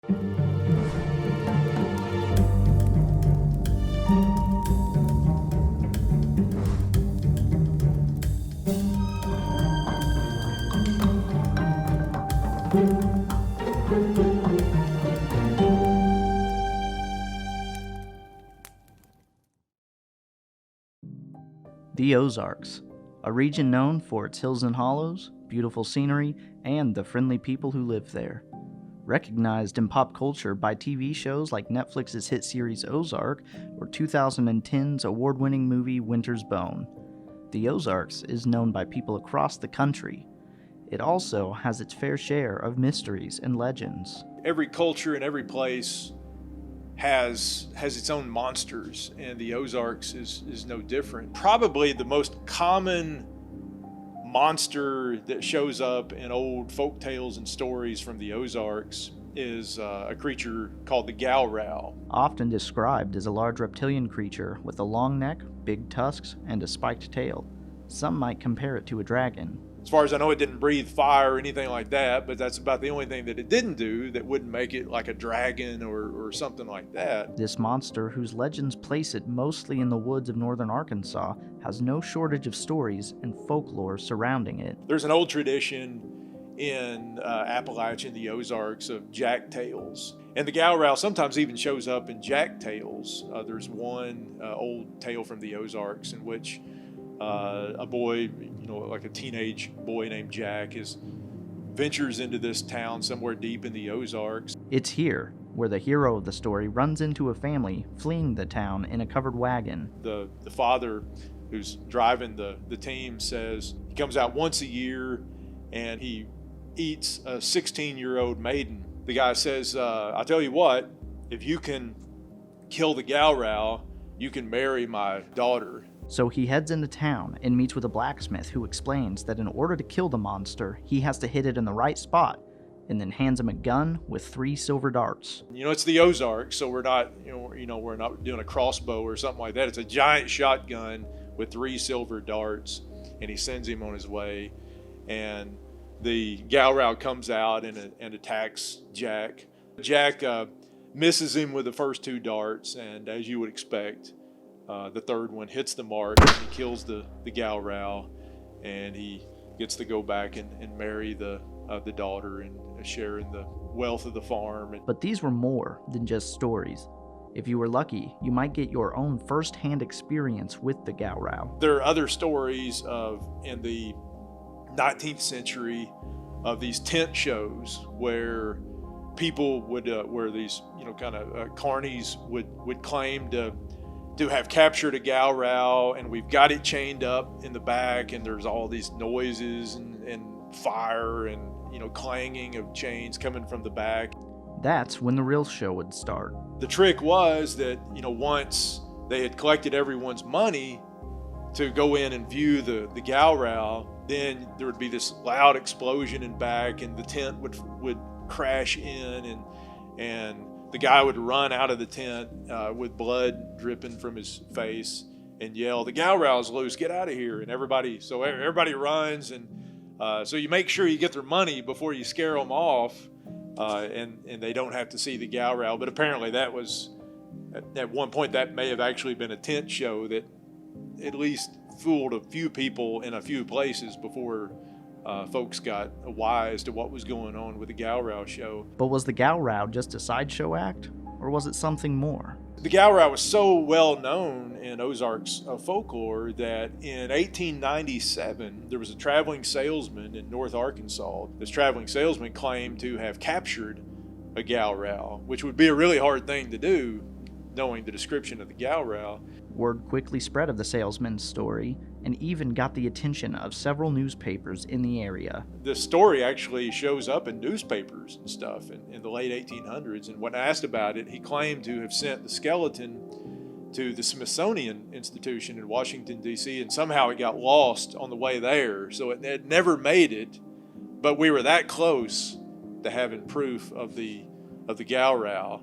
The Ozarks, a region known for its hills and hollows, beautiful scenery, and the friendly people who live there. Recognized in pop culture by TV shows like Netflix's hit series Ozark or 2010's award-winning movie Winter's Bone, the Ozarks is known by people across the country. It also has its fair share of mysteries and legends. Every culture and every place has its own monsters, and the Ozarks is no different. Probably the most common monster that shows up in old folk tales and stories from the Ozarks is a creature called the Gowrow. Often described as a large reptilian creature with a long neck, big tusks, and a spiked tail. Some might compare it to a dragon. As far as I know, it didn't breathe fire or anything like that, but that's about the only thing that it didn't do that wouldn't make it like a dragon or something like that. This monster, whose legends place it mostly in the woods of northern Arkansas, has no shortage of stories and folklore surrounding it. There's an old tradition in Appalachia, the Ozarks, of jack tales. And the Gowrow sometimes even shows up in jack tales. There's one old tale from the Ozarks in which a boy, like a teenage boy named Jack, ventures into this town somewhere deep in the Ozarks. It's here where the hero of the story runs into a family fleeing the town in a covered wagon. The father who's driving the team says he comes out once a year and he eats a 16-year-old maiden. The guy says, I'll tell you what, if you can kill the Gowrow, you can marry my daughter. So he heads into town and meets with a blacksmith who explains that in order to kill the monster, he has to hit it in the right spot, and then hands him a gun with 3 silver darts. It's the Ozarks, so we're not, we're not doing a crossbow or something like that. It's a giant shotgun with 3 silver darts, and he sends him on his way. And the Gowrow comes out and attacks Jack. Jack misses him with the first 2 darts, and as you would expect, the third one hits the mark, and he kills the Gowrow, and he gets to go back and marry the daughter and share in the wealth of the farm. But these were more than just stories. If you were lucky, you might get your own first-hand experience with the Gowrow. There are other stories in the 19th century of these tent shows where people would, where these carnies would claim to have captured a Gowrow, and we've got it chained up in the back, and there's all these noises and fire and clanging of chains coming from the back. That's when the real show would start. The trick was that once they had collected everyone's money to go in and view the Gowrow, then there would be this loud explosion in back, and the tent would crash in, and the guy would run out of the tent with blood dripping from his face and yell, "The Gowrow's loose, get out of here." And everybody runs, and so you make sure you get their money before you scare them off, and they don't have to see the Gowrow. But apparently that was, at one point, that may have actually been a tent show that at least fooled a few people in a few places before folks got wise to what was going on with the Gowrow show. But was the Gowrow just a sideshow act, or was it something more? The Gowrow was so well known in Ozarks folklore that in 1897 there was a traveling salesman in North Arkansas. This traveling salesman claimed to have captured a Gowrow, which would be a really hard thing to do, knowing the description of the Gowrow. Word quickly spread of the salesman's story, and even got the attention of several newspapers in the area. The story actually shows up in newspapers and stuff in the late 1800s, and when asked about it, he claimed to have sent the skeleton to the Smithsonian Institution in Washington, D.C., and somehow it got lost on the way there, so it never made it, but we were that close to having proof of the Gowrow.